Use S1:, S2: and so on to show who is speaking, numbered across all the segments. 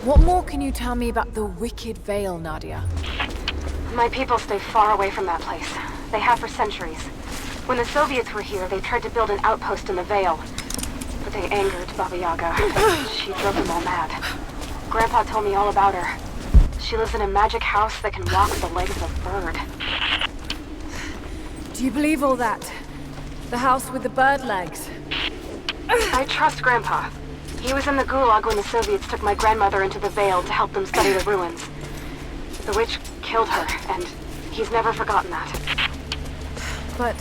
S1: What more can you tell me about the Wicked Vale, Nadia?
S2: My people stay far away from that place. They have for centuries. When the Soviets were here, they tried to build an outpost in the Vale. But they angered Baba Yaga. She drove them all mad. Grandpa told me all about her. She lives in a magic house that can walk the legs of a bird.
S1: Do you believe all that? The house with the bird legs?
S2: I trust Grandpa. He was in the Gulag when the Soviets took my grandmother into the Vale to help them study the ruins. The witch killed her, and he's never forgotten that.
S1: But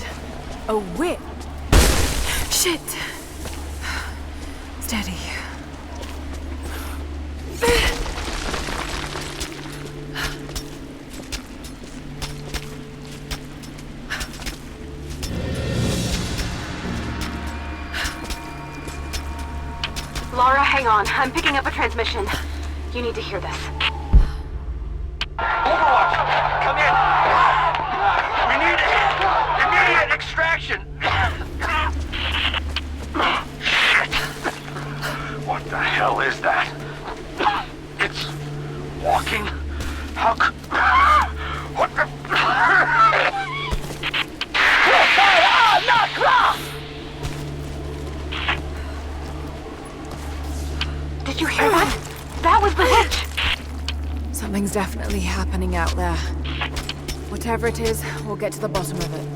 S1: a witch? Shit! Steady.
S2: Lara, hang on. I'm picking up a transmission. You need to hear this.
S3: Overwatch! Come in! We need immediate extraction! Shit! What the hell is that? It's walking? How what the...
S2: Did you hear that? That was the witch!
S1: Something's definitely happening out there. Whatever it is, we'll get to the bottom of it.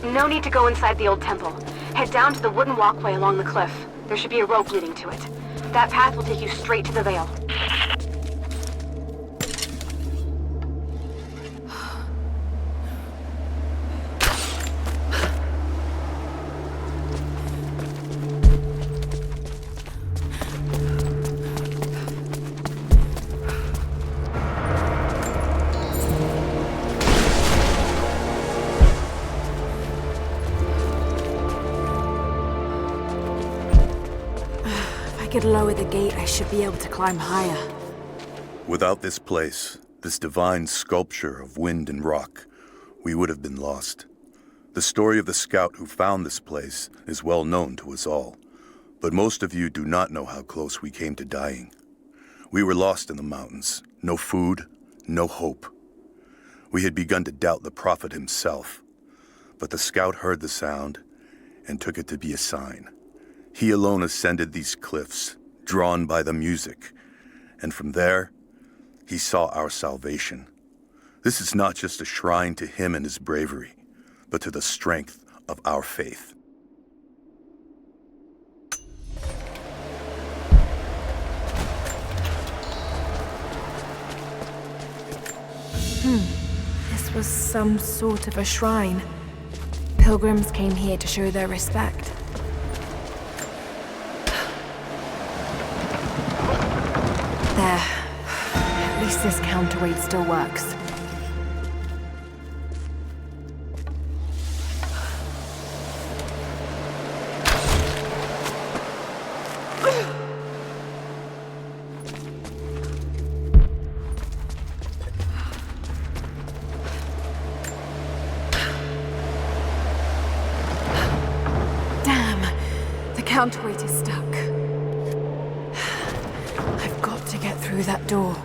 S2: No need to go inside the old temple. Head down to the wooden walkway along the cliff. There should be a rope leading to it. That path will take you straight to the Vale.
S1: If I could lower the gate, I should be able to climb higher.
S4: Without this place, this divine sculpture of wind and rock, we would have been lost. The story of the scout who found this place is well known to us all, but most of you do not know how close we came to dying. We were lost in the mountains, no food, no hope. We had begun to doubt the prophet himself, but the scout heard the sound and took it to be a sign. He alone ascended these cliffs, drawn by the music, and from there, he saw our salvation. This is not just a shrine to him and his bravery, but to the strength of our faith.
S1: This was some sort of a shrine. Pilgrims came here to show their respect. There. At least this counterweight still works. Damn, the counterweight is stuck. I've got to get through that door.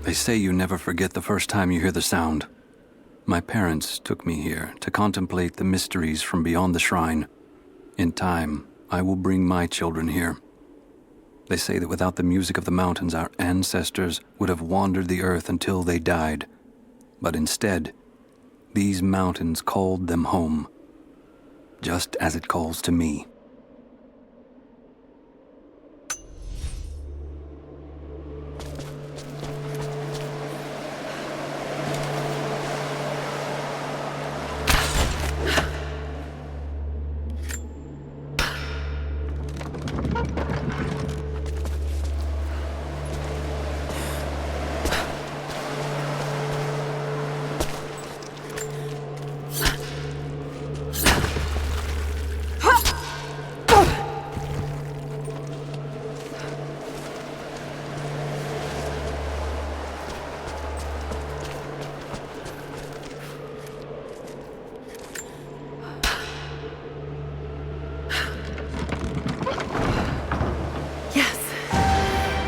S5: They say you never forget the first time you hear the sound. My parents took me here to contemplate the mysteries from beyond the shrine. In time, I will bring my children here. They say that without the music of the mountains, our ancestors would have wandered the earth until they died. But instead, these mountains called them home, just as it calls to me.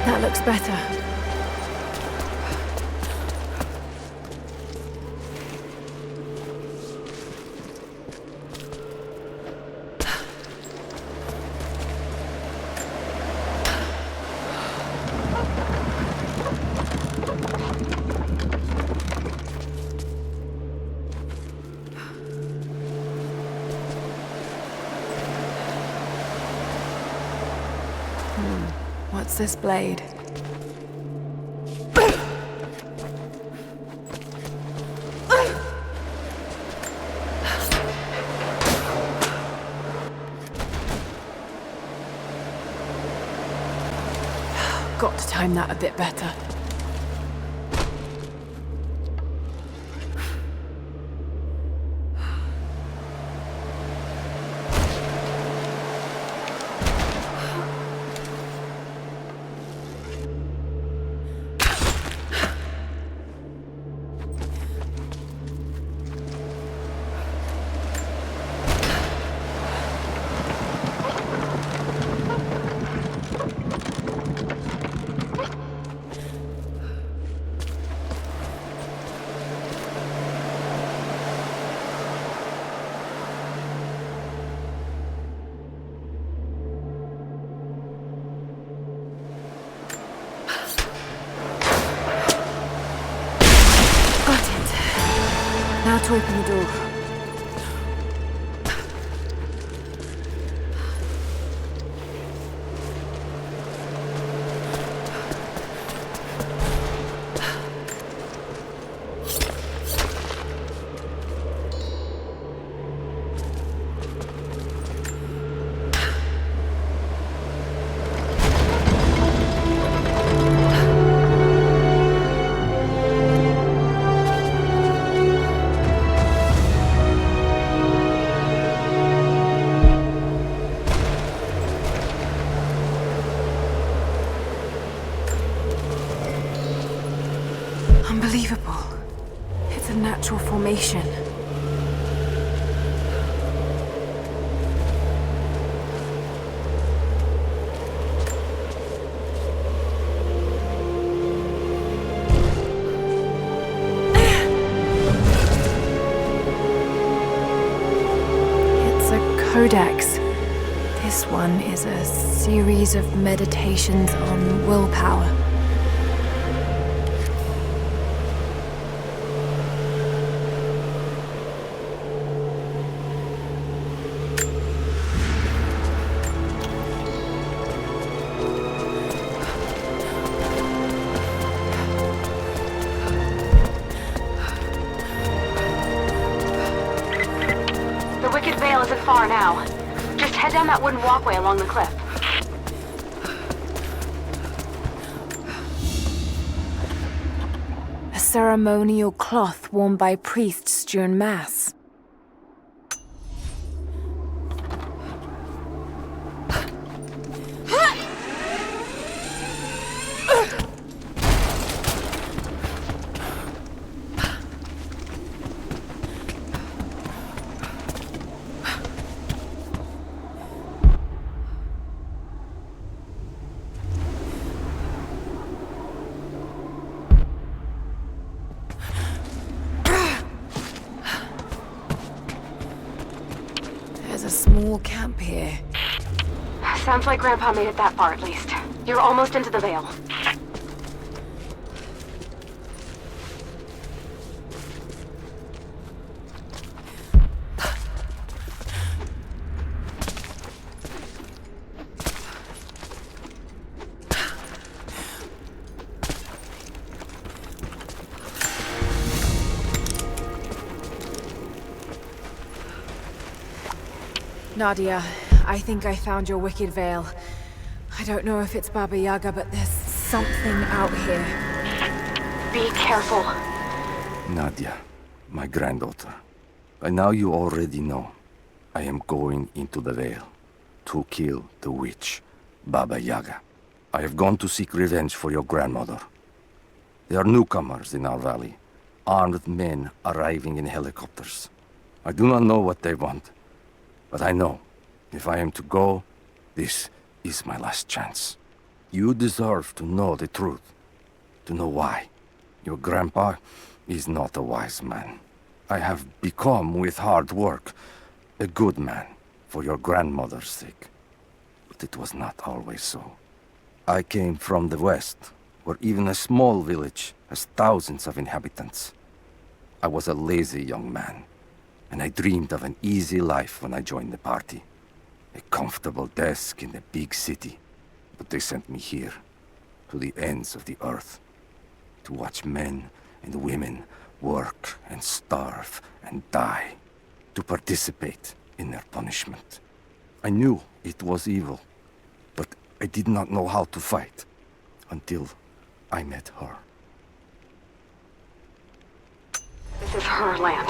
S1: That looks better. What's this blade? Got to time that a bit better. Now to open the door. Unbelievable. It's a natural formation. It's a codex. This one is a series of meditations on willpower.
S2: The Wicked Vale isn't far now. Just head down that wooden walkway along the cliff.
S1: A ceremonial cloth worn by priests during Mass. There's a small camp here.
S2: Sounds like Grandpa made it that far at least. You're almost into the Vale.
S1: Nadia, I think I found your wicked veil. I don't know if it's Baba Yaga, but there's something out here.
S2: Be careful.
S6: Nadia, my granddaughter. By now you already know. I am going into the Vale to kill the witch, Baba Yaga. I have gone to seek revenge for your grandmother. There are newcomers in our valley, armed men arriving in helicopters. I do not know what they want, but I know if I am to go, this is my last chance. You deserve to know the truth, to know why. Your grandpa is not a wise man. I have become, with hard work, a good man for your grandmother's sake. But it was not always so. I came from the west, where even a small village has thousands of inhabitants. I was a lazy young man, and I dreamed of an easy life when I joined the party. A comfortable desk in the big city. But they sent me here, to the ends of the earth, to watch men and women work and starve and die, to participate in their punishment. I knew it was evil, but I did not know how to fight until I met her.
S2: This is her land.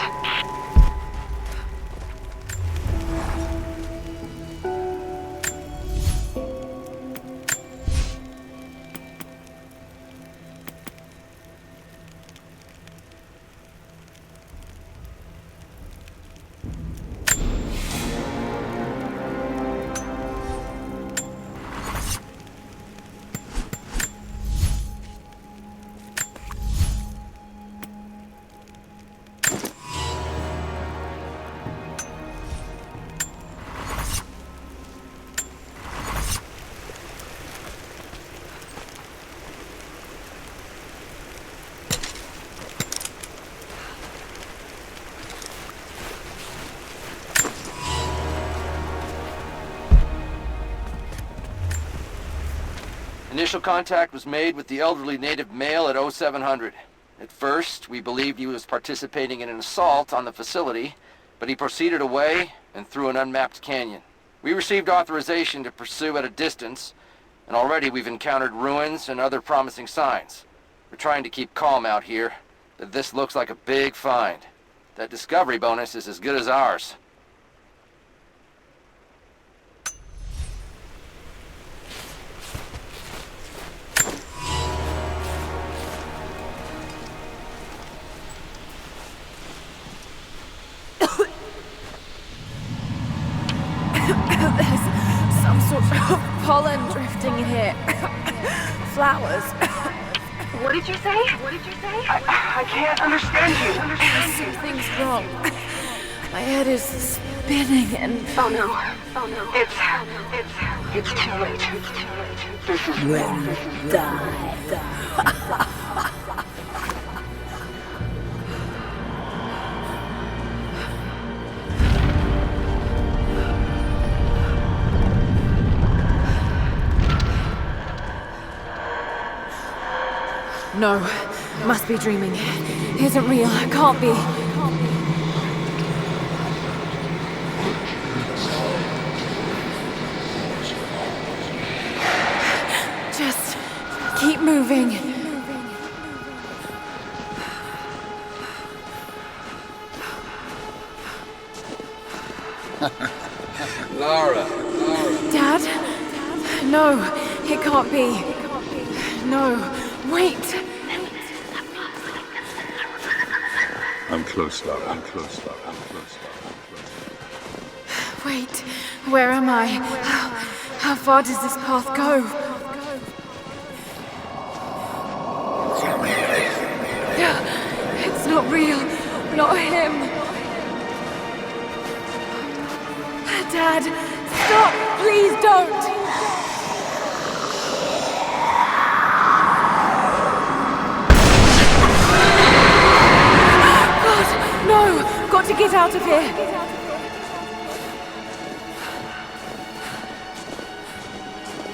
S7: Initial contact was made with the elderly native male at 0700. At first, we believed he was participating in an assault on the facility, but he proceeded away and through an unmapped canyon. We received authorization to pursue at a distance, and already we've encountered ruins and other promising signs. We're trying to keep calm out here, but this looks like a big find. That discovery bonus is as good as ours.
S1: There's some sort of pollen drifting in here. Flowers.
S2: What did you say? What did you say? I can't understand you.
S1: Something's wrong. My head is spinning and...
S2: Oh no. Oh no. It's too late. This is wrong.
S1: No, must be dreaming. Isn't real, can't be. Just keep moving.
S8: Lara.
S1: Dad? No, it can't be. No, wait.
S8: I'm close, Lara. I'm close.
S1: Wait, where am I? How far does this path go? It's not real. Not him. Dad, stop! Please don't! God, no! Got to get out of here!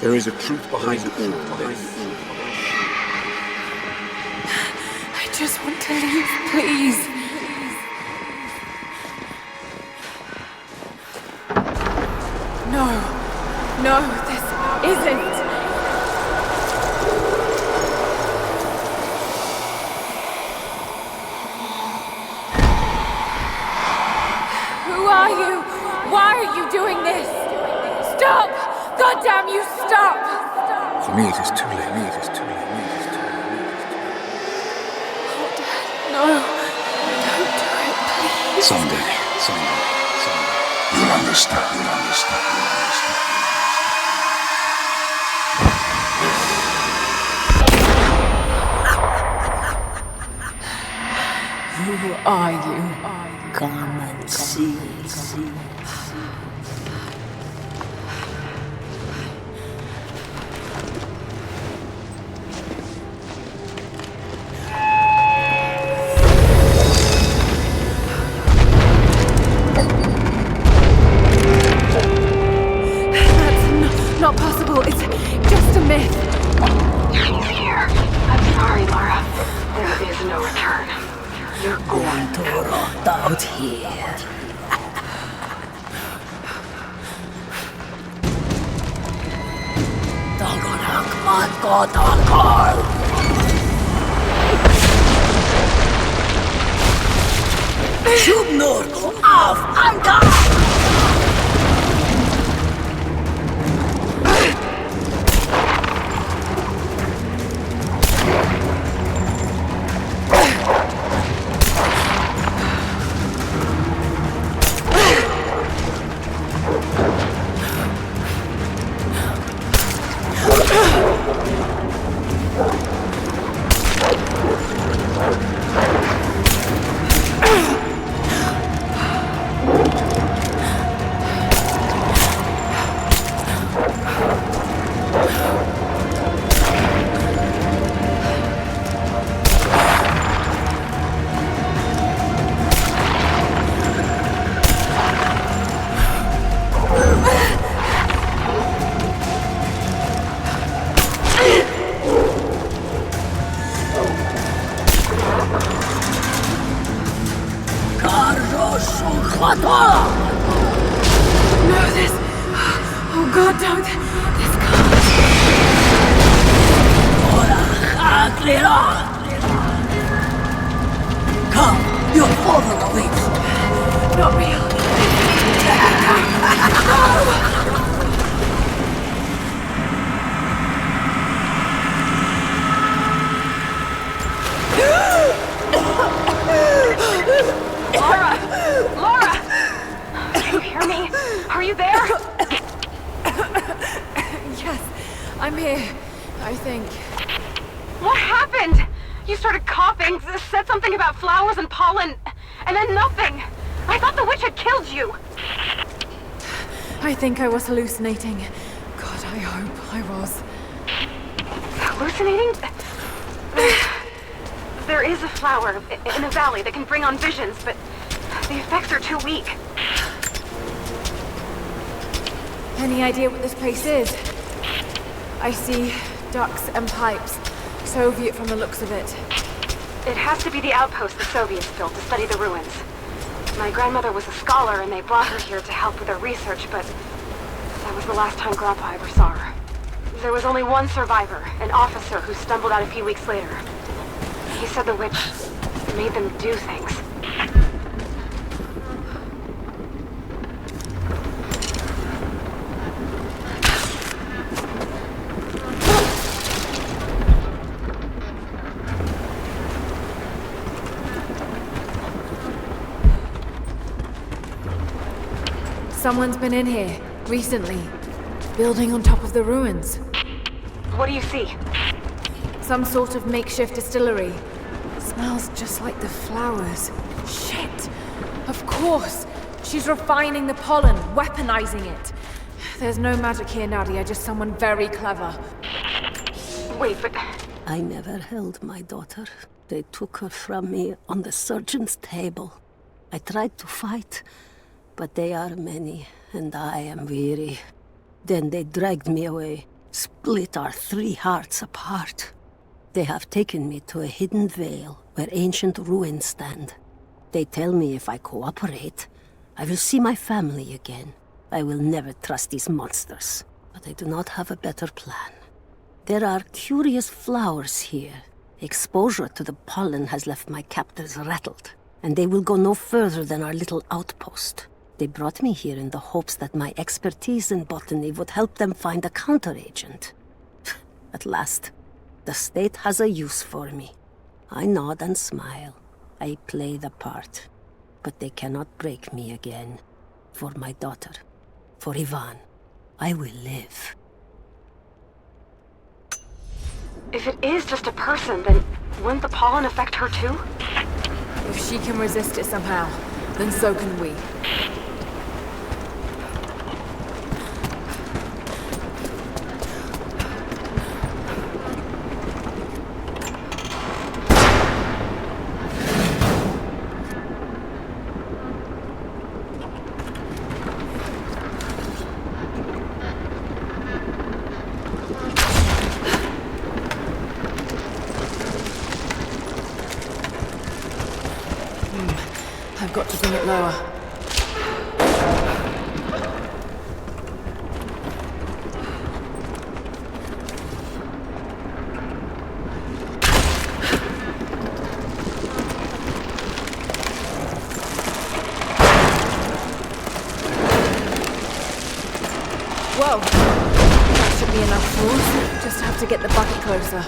S8: There is a truth behind all of this.
S1: I just want to leave, please. Why are you doing this? Stop! God damn you, stop!
S8: For me, it is too late. Me, it is too late. Me, it is too late.
S1: Oh, Dad, no. Don't do it, please.
S8: Someday. You'll understand.
S9: Who are you? Come and see.
S1: That's not possible. It's just a myth.
S2: He's here. I'm sorry, Lara. There is no return. You're going
S9: To rot out here. Dagonak matkotakar. Subnurk af anga.
S1: No, this... Oh, God, don't. This can't...
S9: Come, your father awaits.
S1: Not real.
S2: Lara! Can you hear me? Are you there?
S1: Yes, I'm here, I think.
S2: What happened? You started coughing, said something about flowers and pollen, and then nothing. I thought the witch had killed you.
S1: I think I was hallucinating. God, I hope I was.
S2: Hallucinating? There is a flower in the valley that can bring on visions, but the effects are too weak.
S1: Any idea what this place is? I see ducks and pipes. Soviet from the looks of it.
S2: It has to be the outpost the Soviets built to study the ruins. My grandmother was a scholar and they brought her here to help with her research, but that was the last time Grandpa ever saw her. There was only one survivor, an officer who stumbled out a few weeks later. He said the witch made them do things.
S1: Someone's been in here, recently. Building on top of the ruins.
S2: What do you see?
S1: Some sort of makeshift distillery. Smells just like the flowers. Shit! Of course! She's refining the pollen, weaponizing it. There's no magic here, Nadia, just someone very clever.
S2: Wait, but...
S9: I never held my daughter. They took her from me on the surgeon's table. I tried to fight, but they are many, and I am weary. Then they dragged me away, split our 3 hearts apart. They have taken me to a hidden vale where ancient ruins stand. They tell me if I cooperate, I will see my family again. I will never trust these monsters, but I do not have a better plan. There are curious flowers here. Exposure to the pollen has left my captors rattled, and they will go no further than our little outpost. They brought me here in the hopes that my expertise in botany would help them find a counteragent. At last, the state has a use for me. I nod and smile. I play the part. But they cannot break me again. For my daughter, for Ivan, I will live.
S2: If it is just a person, then wouldn't the pollen affect her too?
S1: If she can resist it somehow, then so can we. I've got to bring it lower. Whoa! That should be enough force. Just have to get the bucket closer.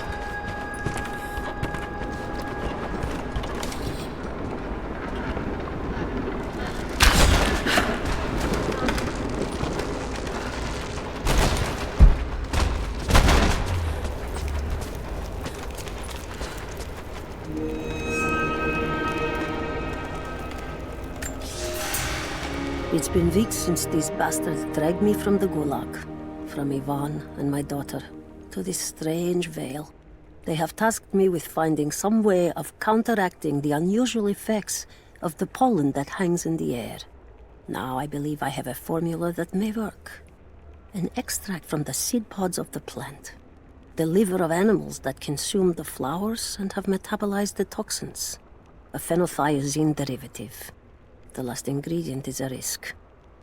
S9: It's been weeks since these bastards dragged me from the Gulag, from Ivan and my daughter, to this strange veil. They have tasked me with finding some way of counteracting the unusual effects of the pollen that hangs in the air. Now I believe I have a formula that may work. An extract from the seed pods of the plant. The liver of animals that consumed the flowers and have metabolized the toxins. A phenothiazine derivative. The last ingredient is a risk.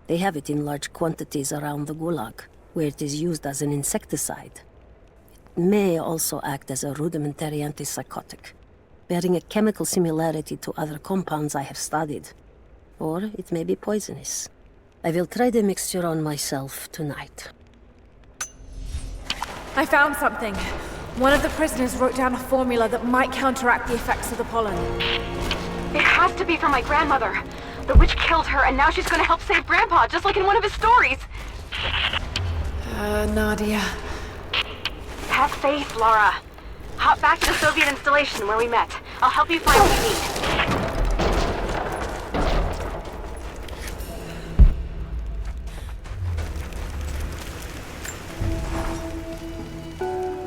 S9: They have it in large quantities around the Gulag, where it is used as an insecticide. It may also act as a rudimentary antipsychotic, bearing a chemical similarity to other compounds I have studied. Or it may be poisonous. I will try the mixture on myself tonight.
S1: I found something. One of the prisoners wrote down a formula that might counteract the effects of the pollen.
S2: It has to be from my grandmother. The witch killed her, and now she's gonna help save Grandpa, just like in one of his stories.
S1: Nadia.
S2: Have faith, Laura. Hop back to the Soviet installation where we met. I'll help you find what you need.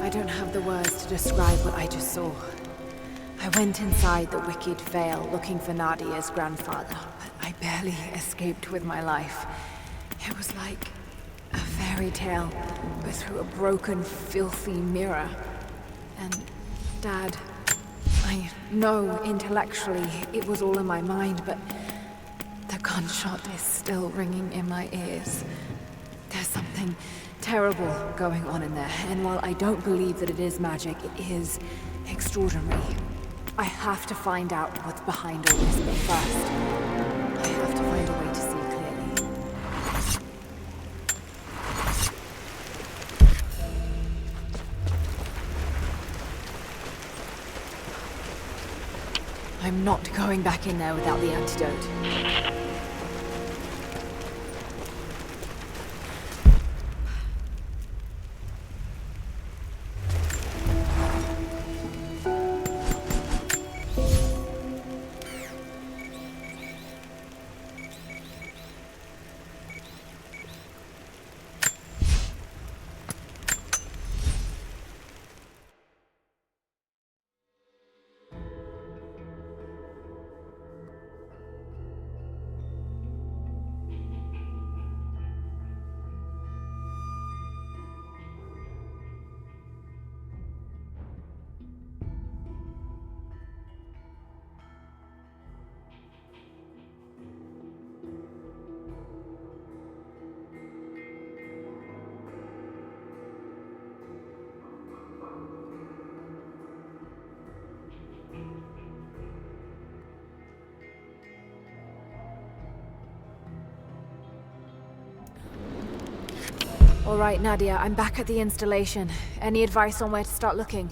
S1: I don't have the words to describe what I just saw. I went inside the wicked veil looking for Nadia's grandfather, but I barely escaped with my life. It was like a fairy tale, but through a broken, filthy mirror. And Dad, I know intellectually it was all in my mind, but the gunshot is still ringing in my ears. There's something terrible going on in there, and while I don't believe that it is magic, it is extraordinary. I have to find out what's behind all this, but first, I have to find a way to see clearly. I'm not going back in there without the antidote. All right, Nadia, I'm back at the installation. Any advice on where to start looking?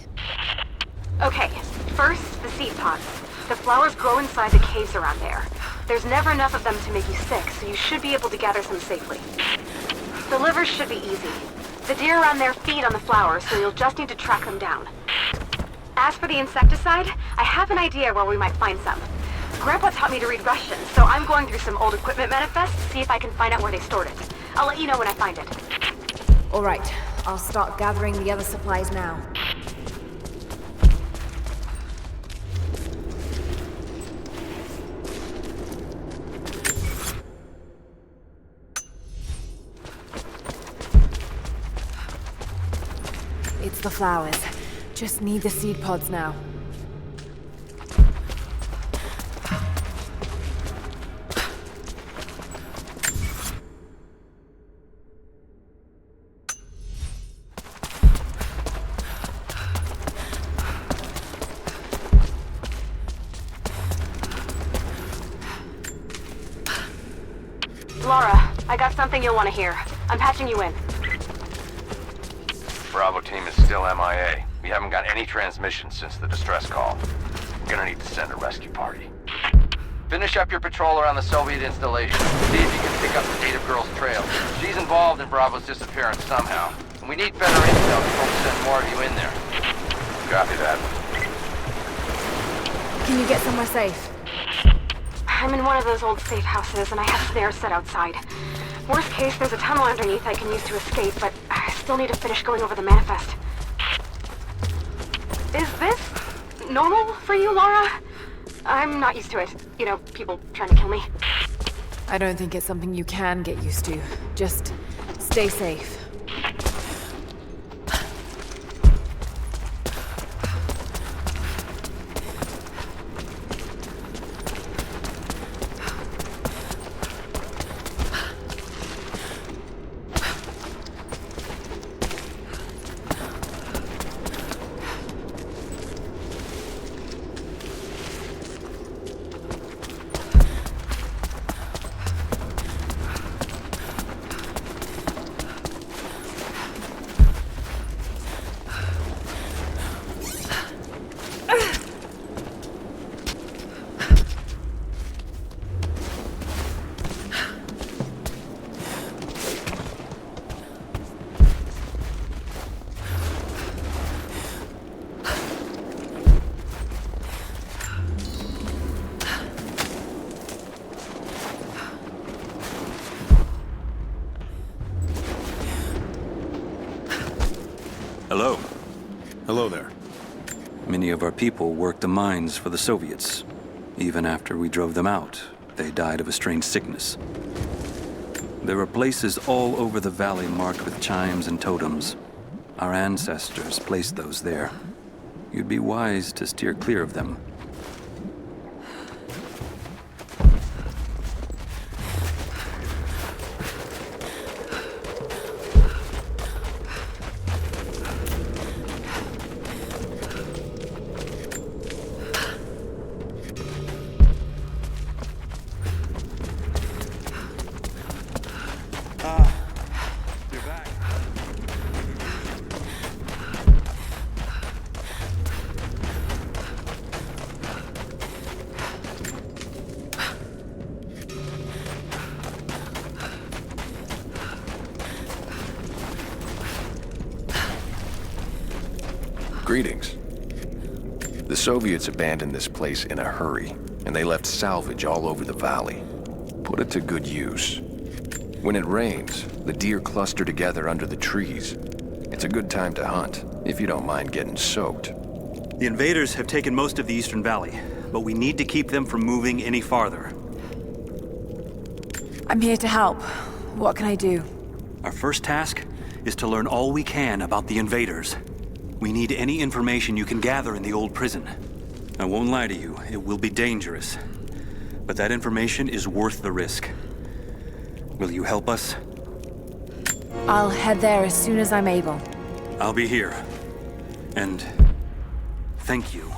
S2: Okay, first, the seed pods. The flowers grow inside the caves around there. There's never enough of them to make you sick, so you should be able to gather some safely. The livers should be easy. The deer around there feed on the flowers, so you'll just need to track them down. As for the insecticide, I have an idea where we might find some. Grandpa taught me to read Russian, so I'm going through some old equipment manifests to see if I can find out where they stored it. I'll let you know when I find it.
S1: All right, I'll start gathering the other supplies now. It's the flowers. Just need the seed pods now.
S2: Laura, I got something you'll want to hear. I'm patching you in.
S7: Bravo team is still MIA. We haven't got any transmissions since the distress call. We're gonna need to send a rescue party. Finish up your patrol around the Soviet installation. See if you can pick up the native girl's trail. She's involved in Bravo's disappearance somehow. And we need better intel before we send more of you in there. Copy that.
S1: Can you get somewhere safe?
S2: I'm in one of those old safe houses, and I have snares set outside. Worst case, there's a tunnel underneath I can use to escape, but I still need to finish going over the manifest. Is this normal for you, Laura? I'm not used to it. You know, people trying to kill me.
S1: I don't think it's something you can get used to. Just stay safe.
S5: Hello.
S8: Hello there.
S5: Many of our people worked the mines for the Soviets. Even after we drove them out, they died of a strange sickness. There are places all over the valley marked with chimes and totems. Our ancestors placed those there. You'd be wise to steer clear of them.
S8: Greetings. The Soviets abandoned this place in a hurry, and they left salvage all over the valley. Put it to good use. When it rains, the deer cluster together under the trees. It's a good time to hunt, if you don't mind getting soaked.
S10: The invaders have taken most of the Eastern Valley, but we need to keep them from moving any farther.
S1: I'm here to help. What can I do?
S10: Our first task is to learn all we can about the invaders. We need any information you can gather in the old prison. I won't lie to you, it will be dangerous. But that information is worth the risk. Will you help us?
S1: I'll head there as soon as I'm able.
S10: I'll be here. And thank you.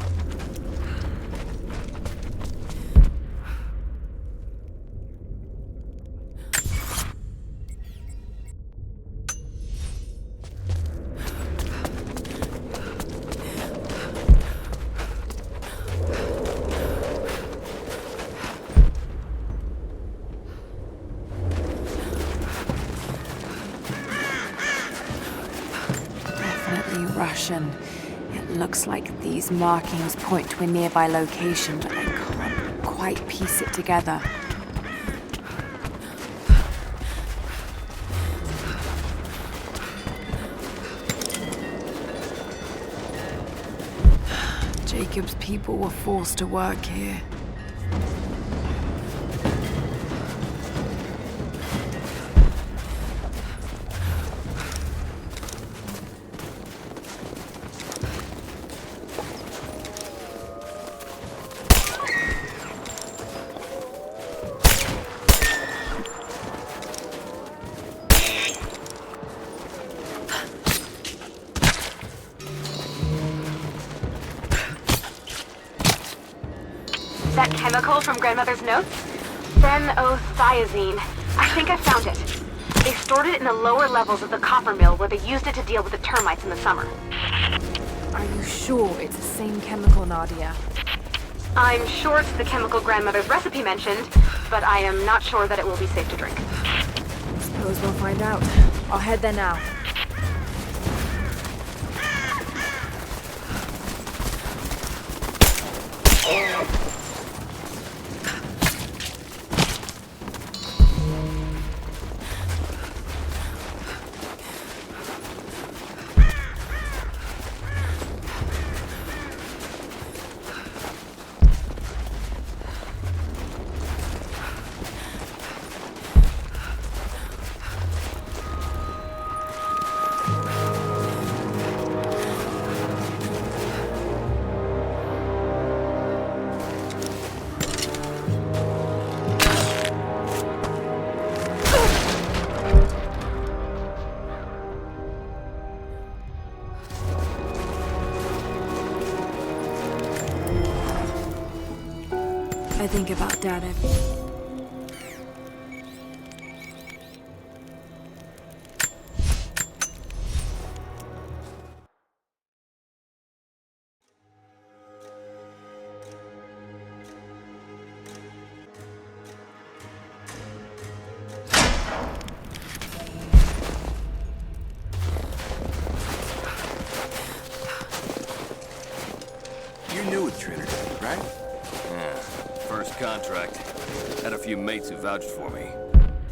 S1: Russian. It looks like these markings point to a nearby location, but I can't quite piece it together. Jacob's people were forced to work here.
S2: That chemical from Grandmother's notes? Phenothiazine. I think I found it. They stored it in the lower levels of the copper mill where they used it to deal with the termites in the summer.
S1: Are you sure it's the same chemical, Nadia?
S2: I'm sure it's the chemical Grandmother's recipe mentioned, but I am not sure that it will be safe to drink.
S1: I suppose we'll find out. I'll head there now. I think about Dad every...
S11: You're new with Trinity, right?
S8: Yeah, first contract. Had a few mates who vouched for me.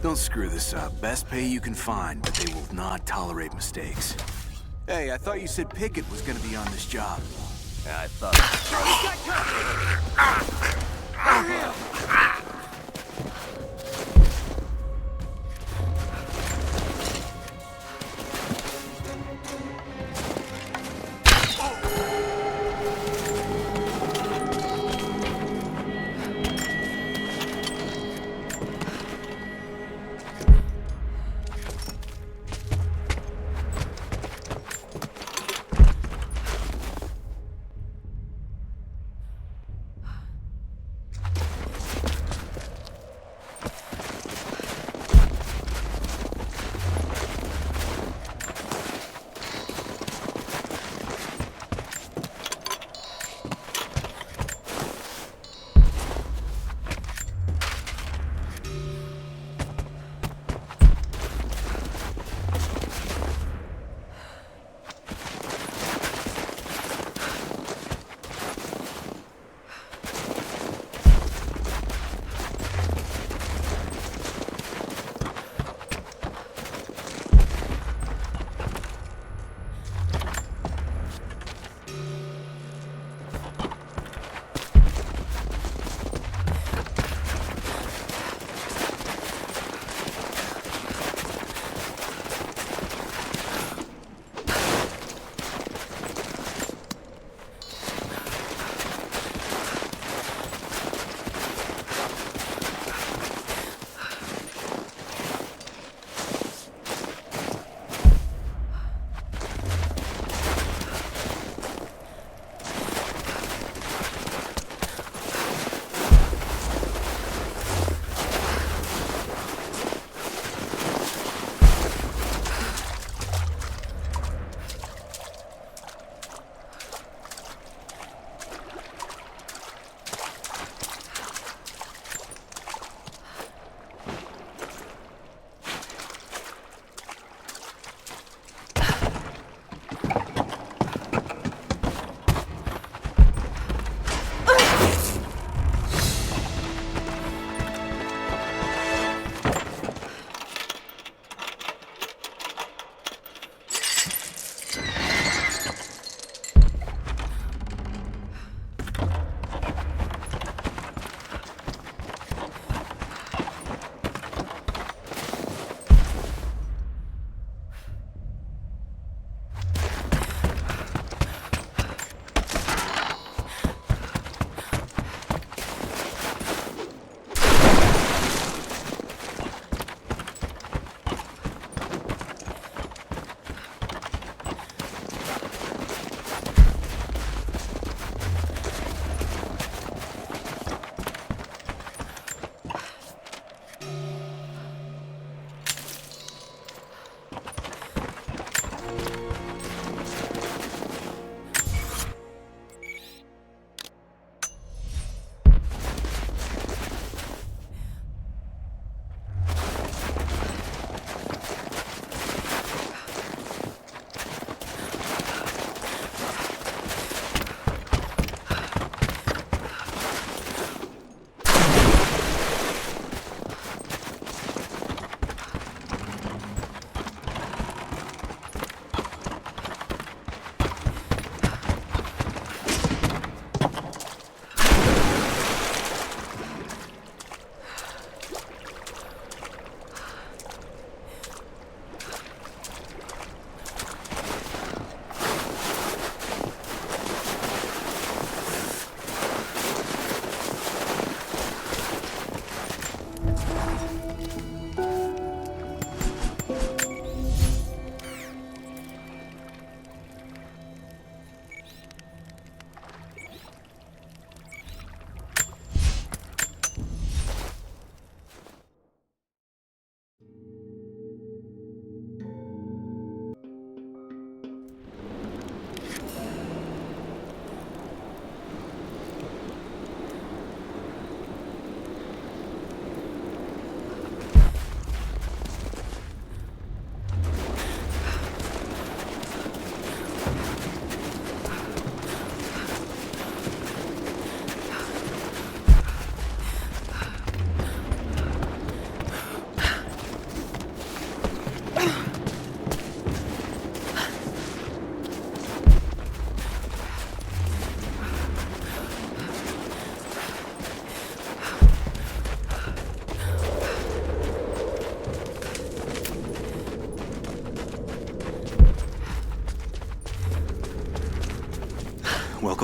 S11: Don't screw this up. Best pay you can find, but they will not tolerate mistakes. Hey, I thought you said Pickett was gonna be on this job.
S8: Yeah, I thought...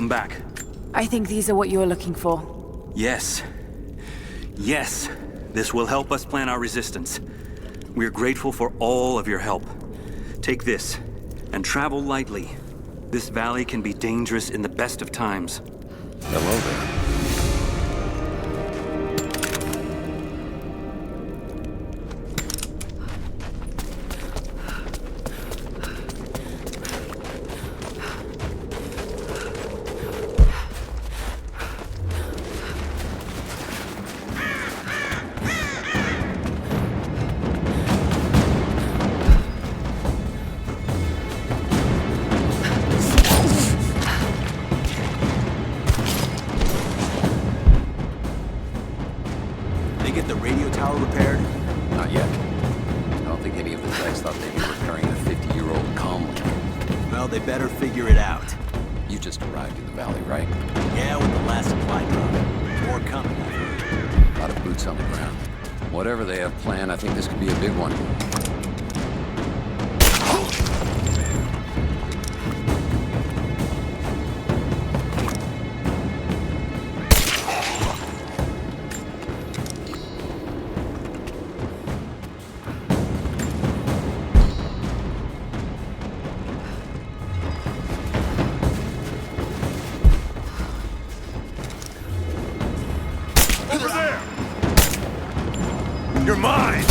S10: come back.
S1: I think these are what you're looking for.
S10: Yes. Yes. This will help us plan our resistance. We're grateful for all of your help. Take this, and travel lightly. This valley can be dangerous in the best of times.
S8: Hello there.
S11: They get the radio tower repaired?
S8: Not yet. I don't think any of the techs thought they'd be repairing a 50-year-old comm.
S11: Well, they better figure it out.
S8: You just arrived in the valley, right?
S11: Yeah, with the last supply drop. More coming, I've heard.
S8: A lot of boots on the ground. Whatever they have planned, I think this could be a big one.
S3: Over there! You're mine!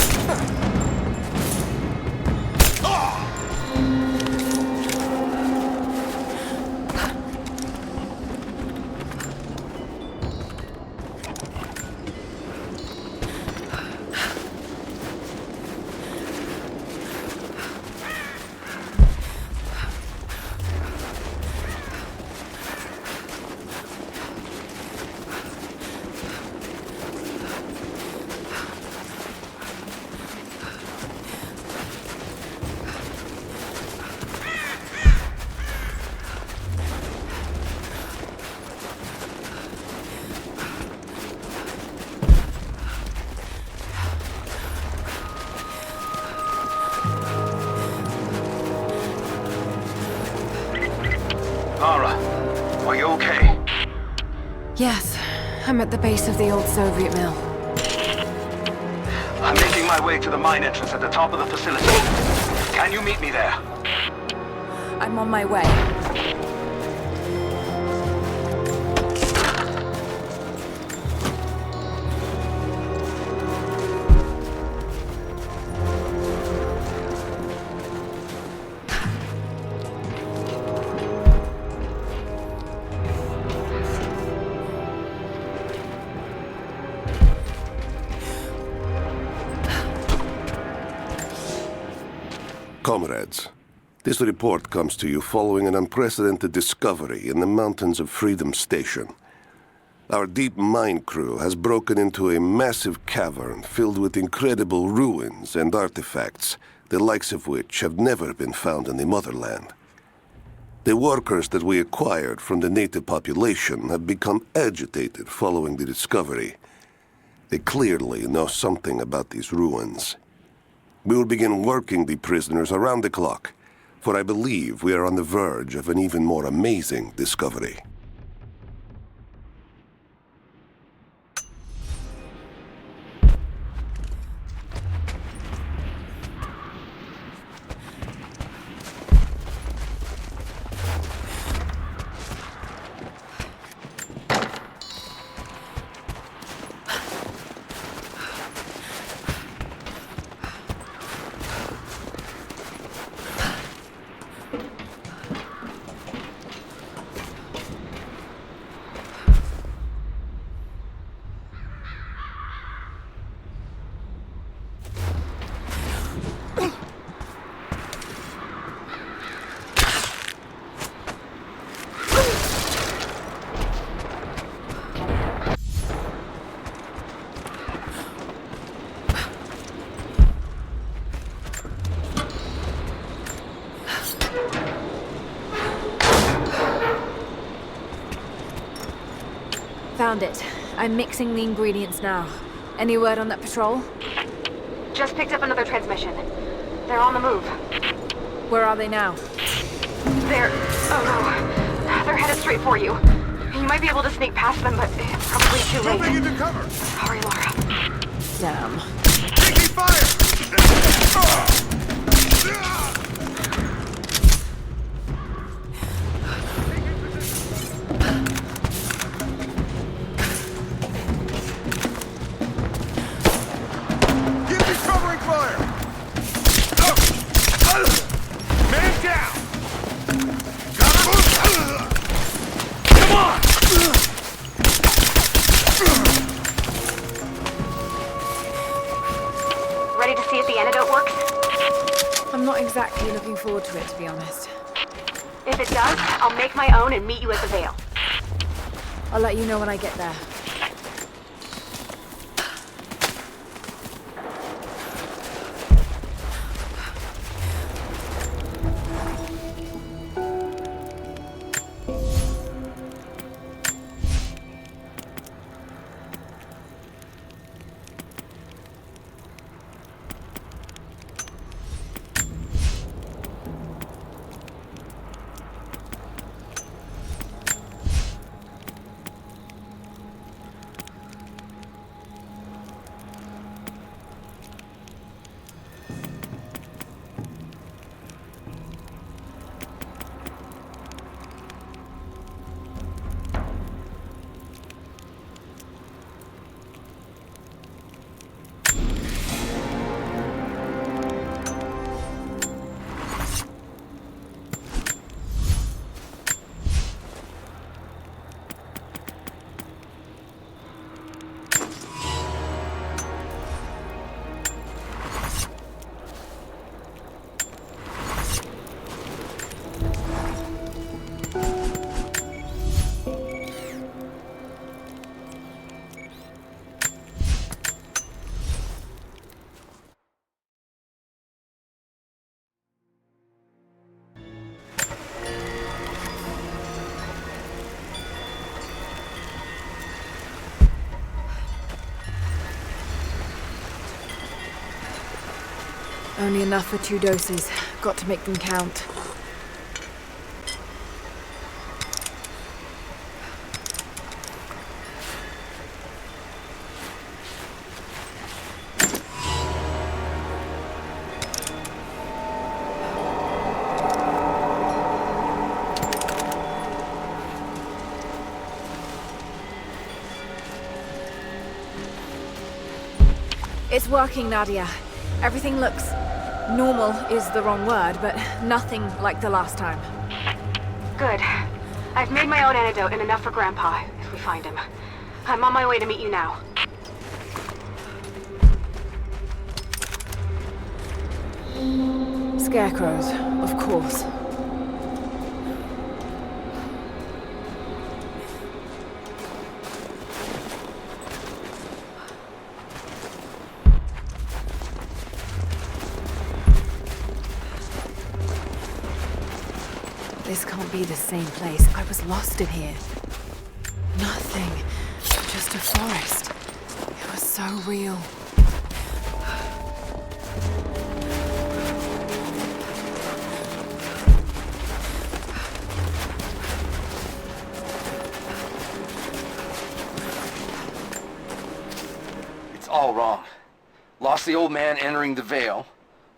S3: Lara, are you okay?
S1: Yes, I'm at the base of the old Soviet mill.
S3: I'm making my way to the mine entrance at the top of the facility. Can you meet me there?
S1: I'm on my way.
S12: Comrades, this report comes to you following an unprecedented discovery in the mountains of Freedom Station. Our deep mine crew has broken into a massive cavern filled with incredible ruins and artifacts, the likes of which have never been found in the motherland. The workers that we acquired from the native population have become agitated following the discovery. They clearly know something about these ruins. We will begin working the prisoners around the clock, for I believe we are on the verge of an even more amazing discovery.
S1: Found it. I'm mixing the ingredients now. Any word on that patrol?
S2: Just picked up another transmission. They're on the move.
S1: Where are they now?
S2: Oh no. They're headed straight for you. You might be able to sneak past them, but it's probably too late.
S12: Jumping into cover!
S2: Sorry, Laura.
S1: Damn.
S12: Taking fire! Give me covering fire! Man down! Come on!
S2: Ready to see if the antidote works?
S1: I'm not exactly looking forward to it, to be honest.
S2: If it does, I'll make my own and meet you at the Vale.
S1: I'll let you know when I get there. Only enough for 2 doses. Got to make them count. It's working, Nadia. Everything looks... normal is the wrong word, but nothing like the last time.
S2: Good. I've made my own antidote and enough for Grandpa, if we find him. I'm on my way to meet you now.
S1: Scarecrows, of course. This can't be the same place. I was lost in here. Nothing. Just a forest. It was so real.
S7: It's all wrong. Lost the old man entering the Vale.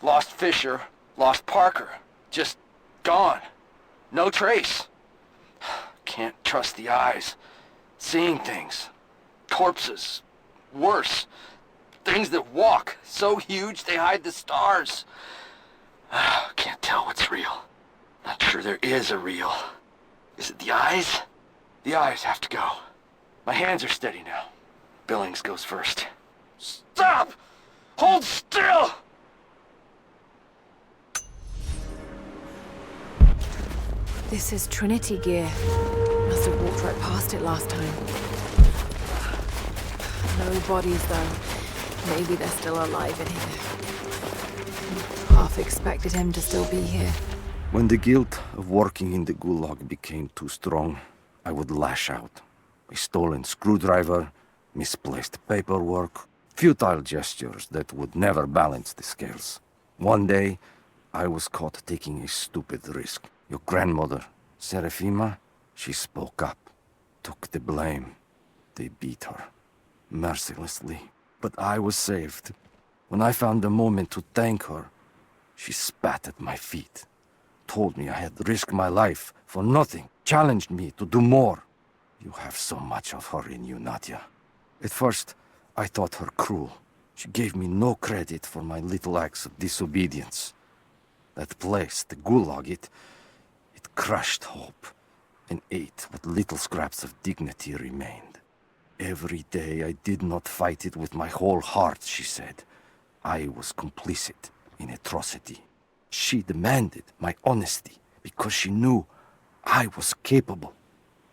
S7: Lost Fisher. Lost Parker. Just gone. No trace. Can't trust the eyes. Seeing things. Corpses. Worse. Things that walk. So huge they hide the stars. Can't tell what's real. Not sure there is a real. Is it the eyes? The eyes have to go. My hands are steady now. Billings goes first. Stop! Hold still!
S1: This is Trinity gear. Must have walked right past it last time. No bodies, though. Maybe they're still alive in here. Half expected him to still be here.
S6: When the guilt of working in the Gulag became too strong, I would lash out. A stolen screwdriver, misplaced paperwork, futile gestures that would never balance the scales. One day, I was caught taking a stupid risk. Your grandmother, Serafima, She spoke up, took the blame. They beat her, mercilessly. But I was saved. When I found a moment to thank her, she spat at my feet, told me I had risked my life for nothing, challenged me to do more. You have so much of her in you, Nadia. At first, I thought her cruel. She gave me no credit for my little acts of disobedience. That place, the Gulag, it crushed hope and ate what little scraps of dignity remained. Every day I did not fight it with my whole heart, she said. I was complicit in atrocity. She demanded my honesty because she knew I was capable.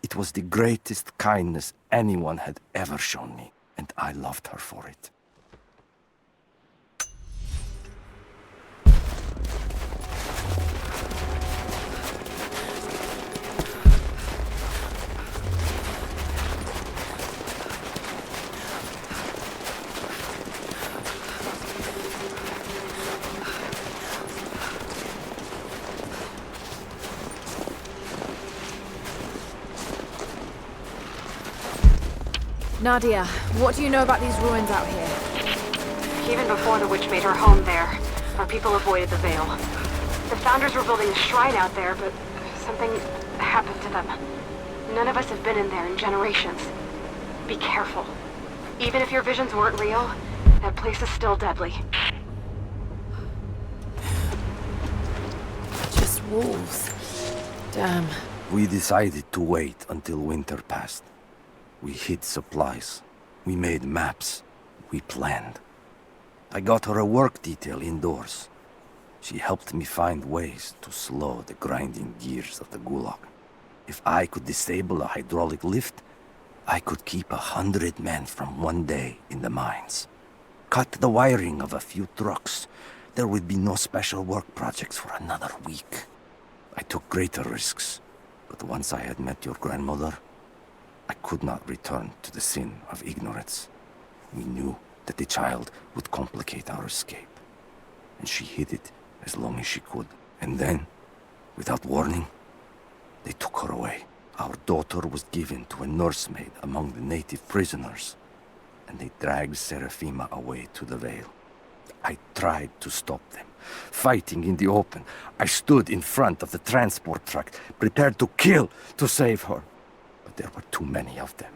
S6: It was the greatest kindness anyone had ever shown me, and I loved her for it.
S1: Nadia, what do you know about these ruins out here?
S2: Even before the witch made her home there, our people avoided the Vale. The Founders were building a shrine out there, but something happened to them. None of us have been in there in generations. Be careful. Even if your visions weren't real, that place is still deadly.
S1: Just wolves. Damn.
S6: We decided to wait until winter passed. We hid supplies. We made maps. We planned. I got her a work detail indoors. She helped me find ways to slow the grinding gears of the Gulag. If I could disable a hydraulic lift, I could keep 100 men from one day in the mines. Cut the wiring of a few trucks. There would be no special work projects for another week. I took greater risks, but once I had met your grandmother, I could not return to the sin of ignorance. We knew that the child would complicate our escape, and she hid it as long as she could. And then, without warning, they took her away. Our daughter was given to a nursemaid among the native prisoners, and they dragged Seraphima away to the Vale. I tried to stop them, fighting in the open. I stood in front of the transport truck, prepared to kill to save her. But there were too many of them.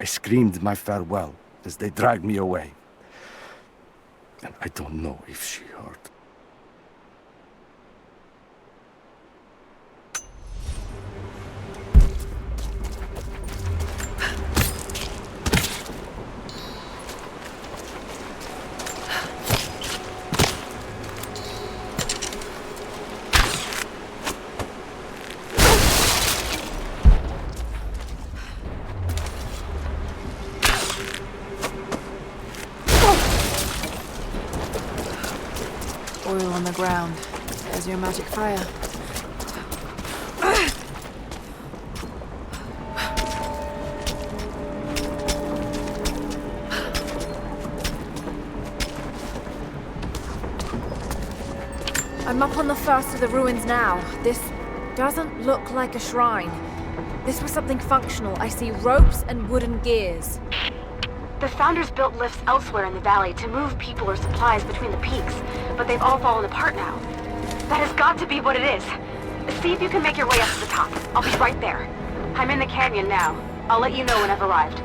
S6: I screamed my farewell as they dragged me away. And I don't know if she heard.
S1: Oil on the ground. There's your magic fire. I'm up on the first of the ruins now. This doesn't look like a shrine. This was something functional. I see ropes and wooden gears.
S2: The Founders built lifts elsewhere in the valley to move people or supplies between the peaks, but they've all fallen apart now. That has got to be what it is. See if you can make your way up to the top. I'll be right there. I'm in the canyon now. I'll let you know when I've arrived.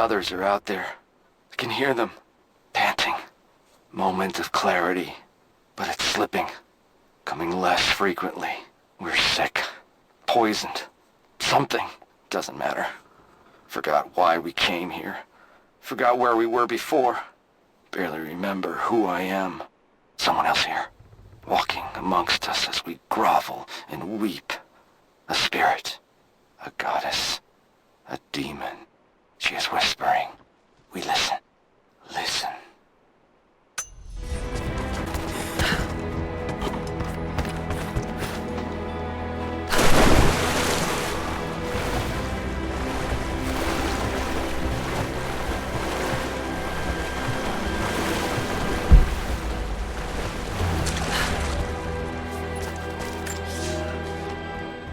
S7: others are out there. I can hear them, panting. Moment of clarity, but it's slipping. Coming less frequently. We're sick. Poisoned. Something. Doesn't matter. Forgot why we came here. Forgot where we were before. Barely remember who I am. Someone else here. Walking amongst us as we grovel and weep. A spirit. A goddess. A demon. She is whispering. We listen. Listen.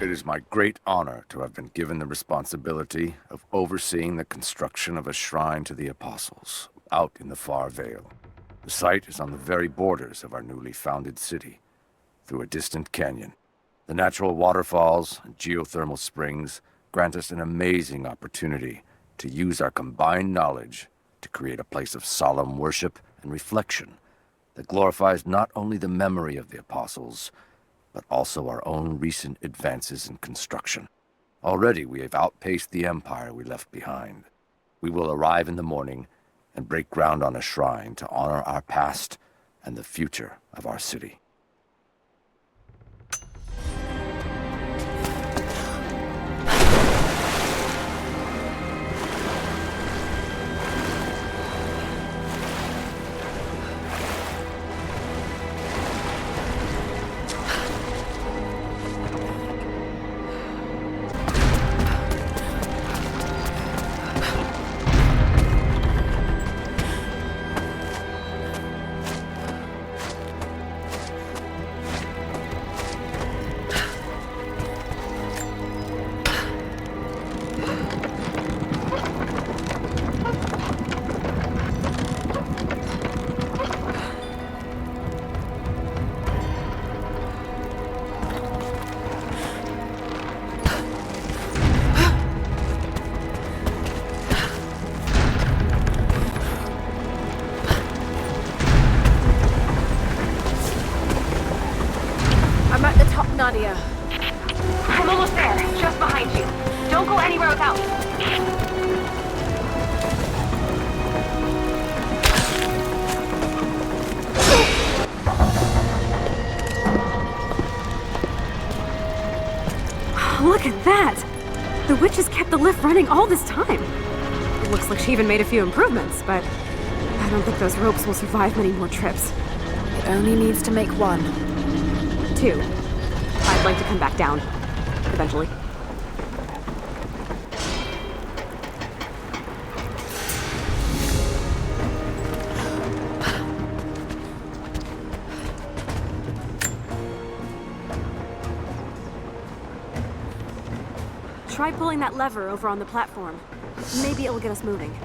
S6: It is my great honor to have been given the responsibility of overseeing the construction of a shrine to the Apostles out in the far Vale. The site is on the very borders of our newly founded city, through a distant canyon. The natural waterfalls and geothermal springs grant us an amazing opportunity to use our combined knowledge to create a place of solemn worship and reflection that glorifies not only the memory of the Apostles, but also our own recent advances in construction. Already we have outpaced the empire we left behind. We will arrive in the morning and break ground on a shrine to honor our past and the future of our city.
S1: Nadia.
S2: I'm almost there, just behind you. Don't go anywhere without me.
S13: Look at that! The witches kept the lift running all this time. It looks like she even made a few improvements, but I don't think those ropes will survive many more trips.
S1: It only needs to make one.
S13: 2. I'd like to come back down. Eventually. Try pulling that lever over on the platform. Maybe it'll get us moving.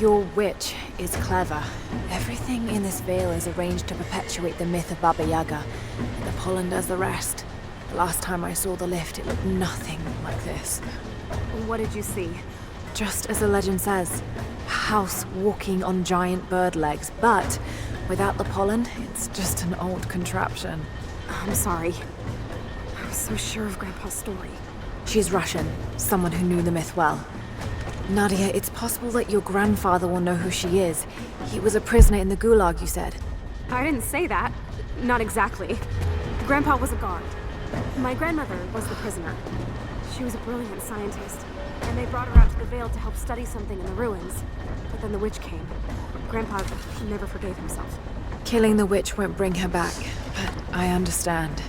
S1: Your witch is clever. Everything in this veil is arranged to perpetuate the myth of Baba Yaga, and the pollen does the rest. The last time I saw the lift, it looked nothing like this.
S13: What did you see?
S1: Just as the legend says, a house walking on giant bird legs, but without the pollen, it's just an old contraption.
S13: I'm sorry. I was so sure of Grandpa's story.
S1: She's Russian, someone who knew the myth well. Nadia, it's possible that your grandfather will know who she is. He was a prisoner in the Gulag, you said.
S13: I didn't say that. Not exactly. Grandpa was a guard. My grandmother was the prisoner. She was a brilliant scientist, and they brought her out to the Vale to help study something in the ruins. But then the witch came. Grandpa never forgave himself.
S1: Killing the witch won't bring her back, but I understand.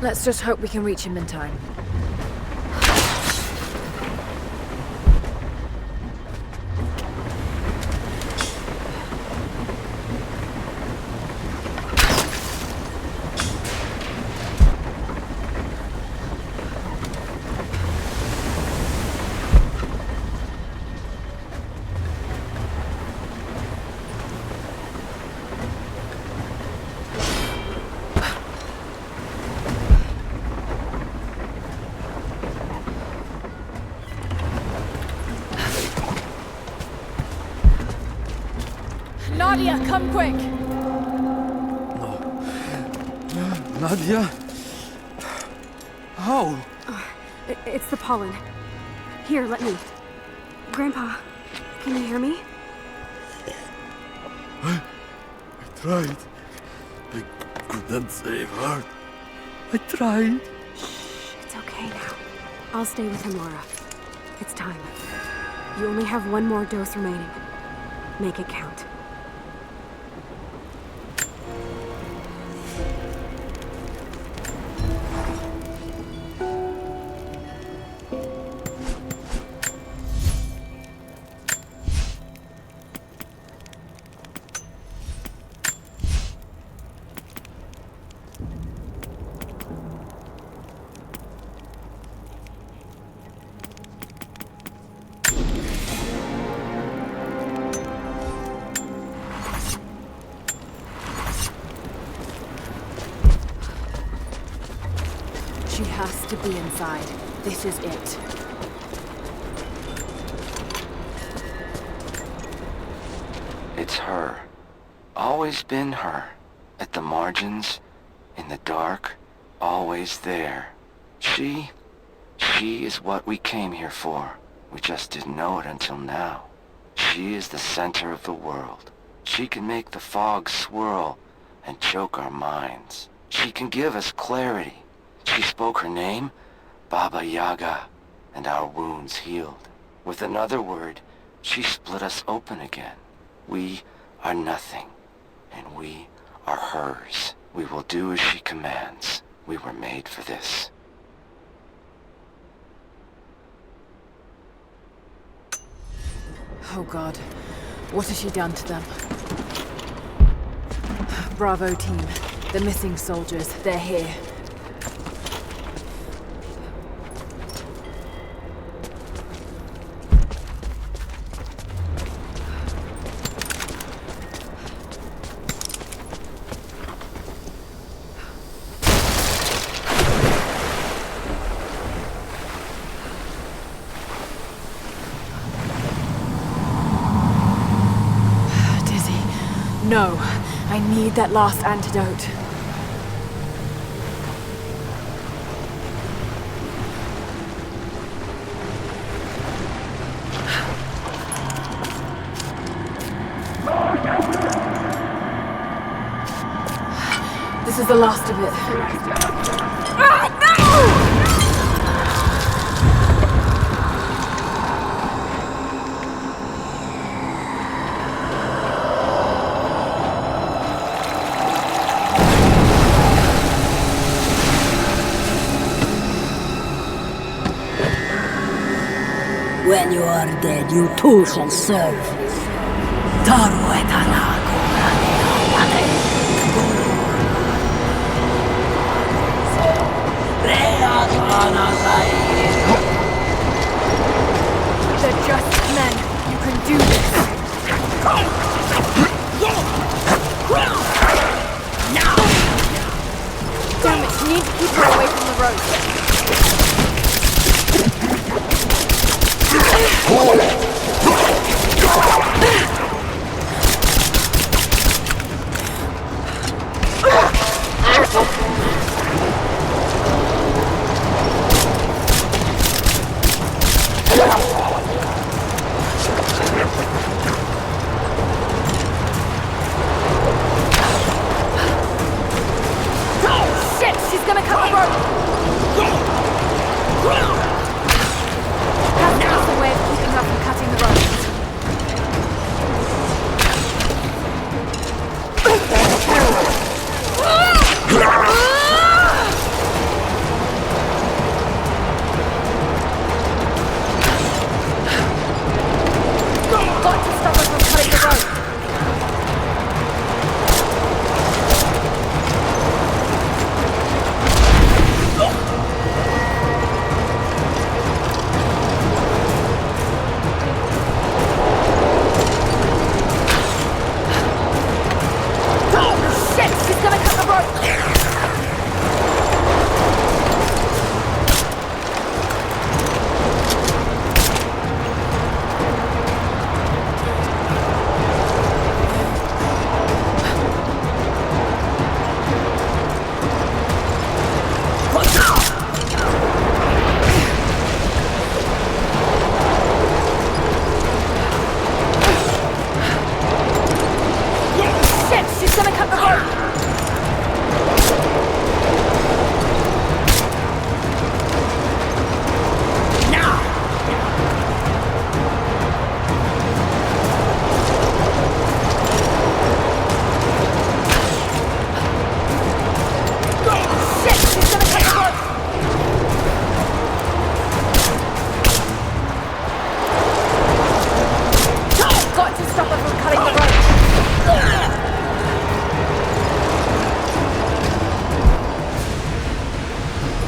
S1: Let's just hope we can reach him in time. Nadia, come quick!
S6: Nadia? How?
S13: It's the pollen. Here, let me. Grandpa, can you hear me?
S6: I tried. I couldn't save her. I tried.
S13: Shh, it's okay now. I'll stay with him, Laura. It's time. You only have one more dose remaining. Make it count.
S1: She has to be inside. This is it.
S7: It's her. Always been her. At the margins, in the dark, always there. She is what we came here for. We just didn't know it until now. She is the center of the world. She can make the fog swirl and choke our minds. She can give us clarity. She spoke her name, Baba Yaga, and our wounds healed. With another word, she split us open again. We are nothing, and we are hers. We will do as she commands. We were made for this.
S1: Oh God, what has she done to them? Bravo team, the missing soldiers, they're here. No, I need that last antidote. This is the last of it. Ah, no!
S9: When you are dead, you too shall serve. Taru et Alago.
S1: They're just men. You can do this. Damn it, you need to keep her away from the road.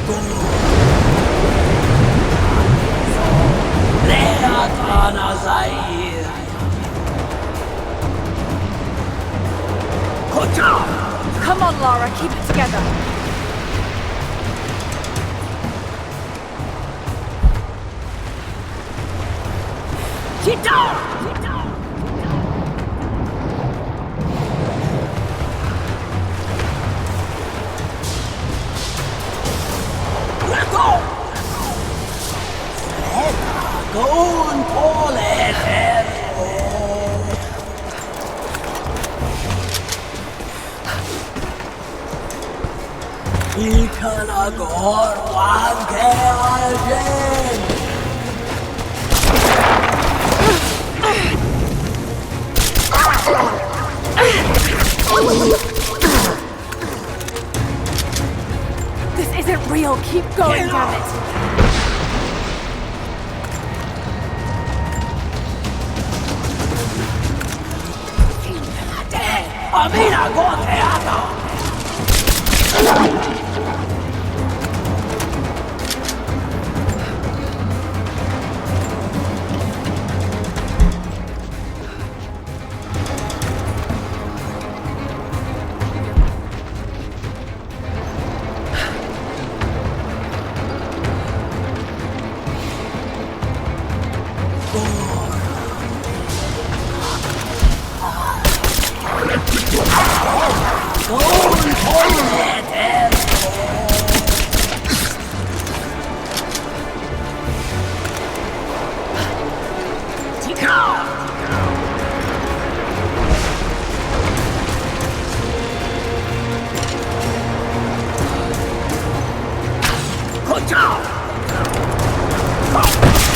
S1: Come on, Lara, keep it together. This isn't real. Keep going, damn it.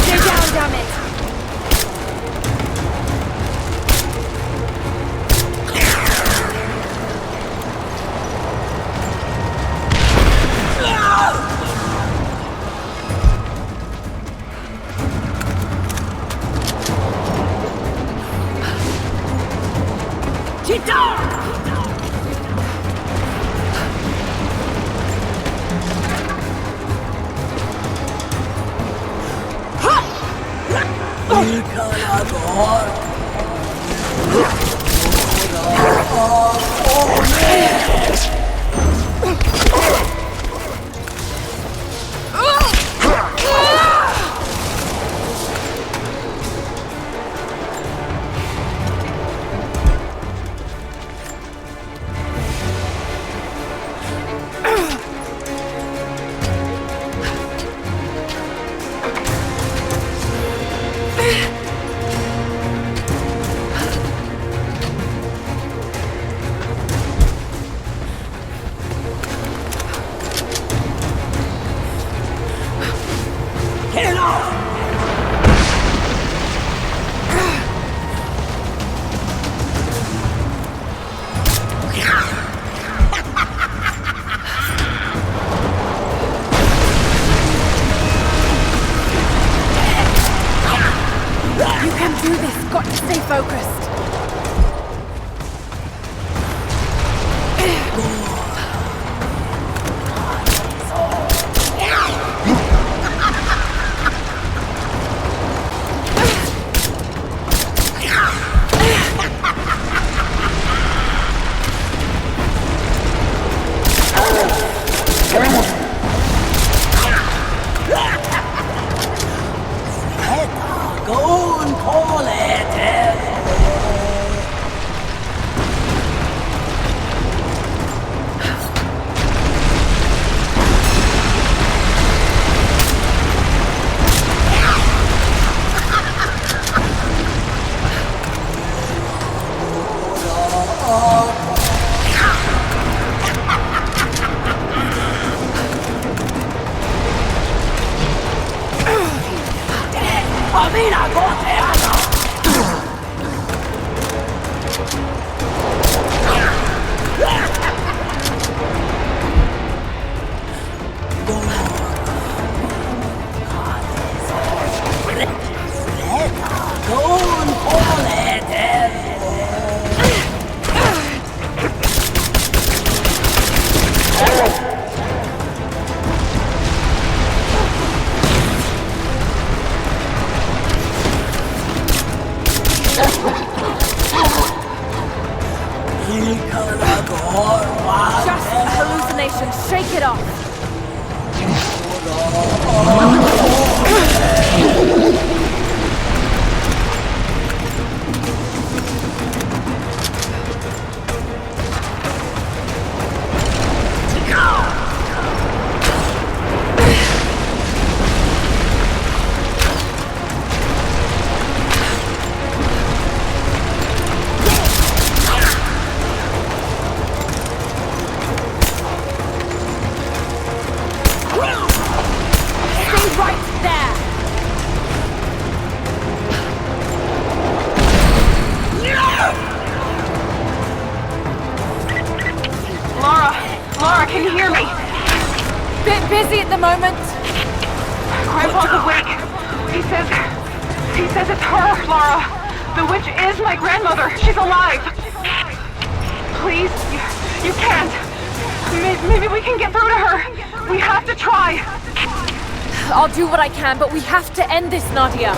S1: Stay down, damn it! Focused. it off.
S2: Lara, can you hear me?
S1: Bit busy at the moment.
S2: Grandpa's awake. He says it's her, Lara. The witch is my grandmother. She's alive. Please, you can't. Maybe we can get through to her. We have to try.
S1: I'll do what I can, but we have to end this, Nadia.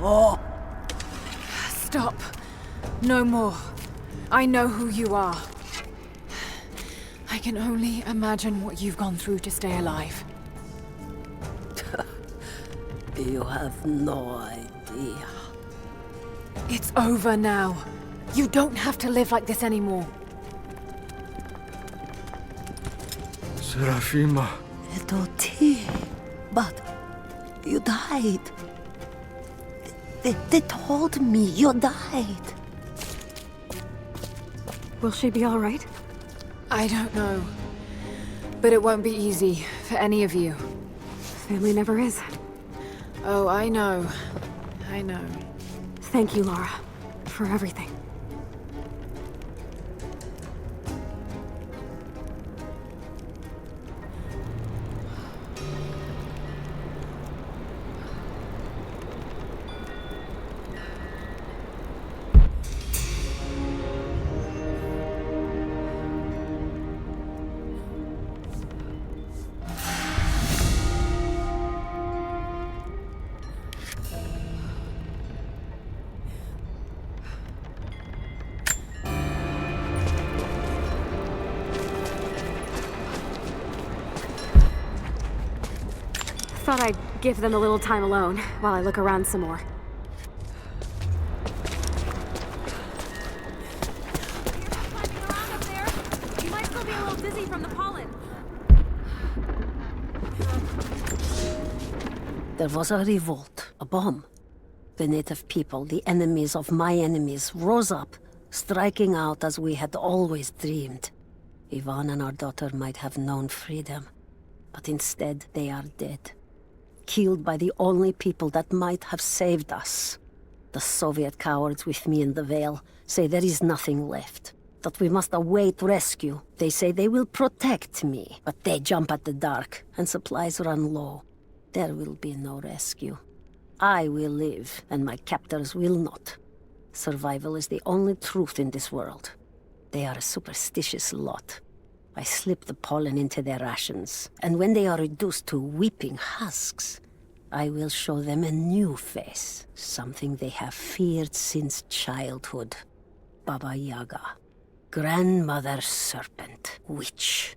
S9: all.
S1: Stop. No more. I know who you are. I can only imagine what you've gone through to stay alive.
S9: You have no idea.
S1: It's over now. You don't have to live like this anymore.
S6: Serafima.
S9: Doti, but you died. They told me you died.
S13: Will she be all right?
S1: I don't know. But it won't be easy for any of you.
S13: Family never is.
S1: Oh, I know. I know.
S13: Thank you, Lara, for everything. Thought I'd give them a little time alone while I look around some more. You might still be a little dizzy from the pollen.
S9: There was a revolt, a bomb. The native people, the enemies of my enemies, rose up, striking out as we had always dreamed. Ivan and our daughter might have known freedom, but instead they are dead. Killed by the only people that might have saved us. The Soviet cowards with me in the Vale say there is nothing left, that we must await rescue. They say they will protect me, but they jump at the dark, and supplies run low. There will be no rescue. I will live, and my captors will not. Survival is the only truth in this world. They are a superstitious lot. I slip the pollen into their rations, and when they are reduced to weeping husks, I will show them a new face, something they have feared since childhood. Baba Yaga, grandmother serpent, witch.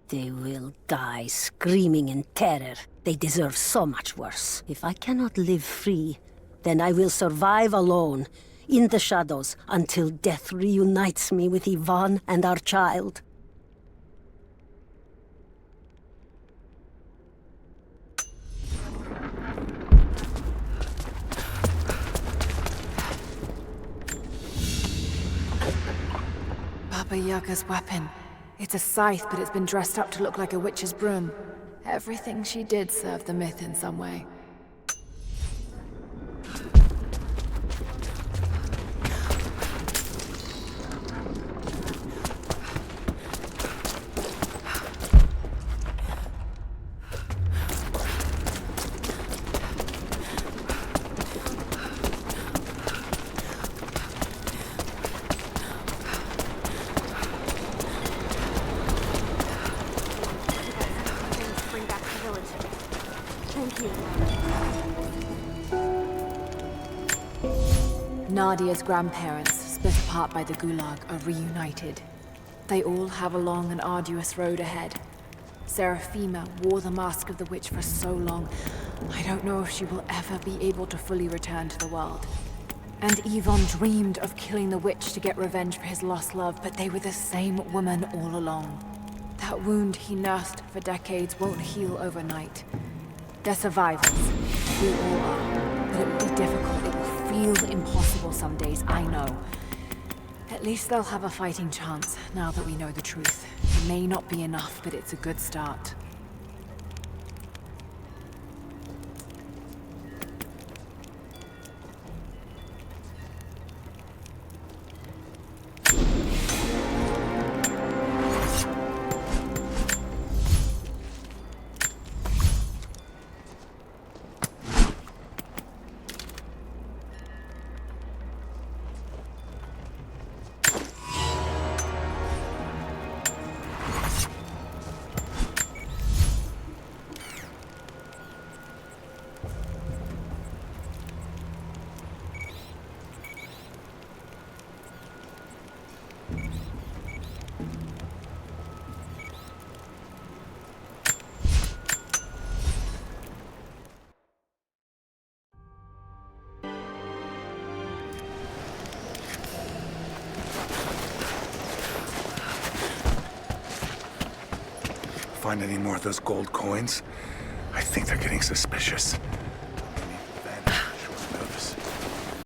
S9: They will die screaming in terror. They deserve so much worse. If I cannot live free, then I will survive alone, in the shadows, until death reunites me with Ivan and our child.
S1: Baba Yaga's weapon. It's a scythe, but it's been dressed up to look like a witch's broom. Everything she did served the myth in some way. Nadia's grandparents, split apart by the Gulag, are reunited. They all have a long and arduous road ahead. Serafima wore the mask of the witch for so long, I don't know if she will ever be able to fully return to the world. And Ivan dreamed of killing the witch to get revenge for his lost love, but they were the same woman all along. That wound he nursed for decades won't heal overnight. They're survivors. We all are. But it will be difficult. It will feel impossible some days, I know. At least they'll have a fighting chance, now that we know the truth. It may not be enough, but it's a good start.
S14: find any more of those gold coins, I think they're getting suspicious.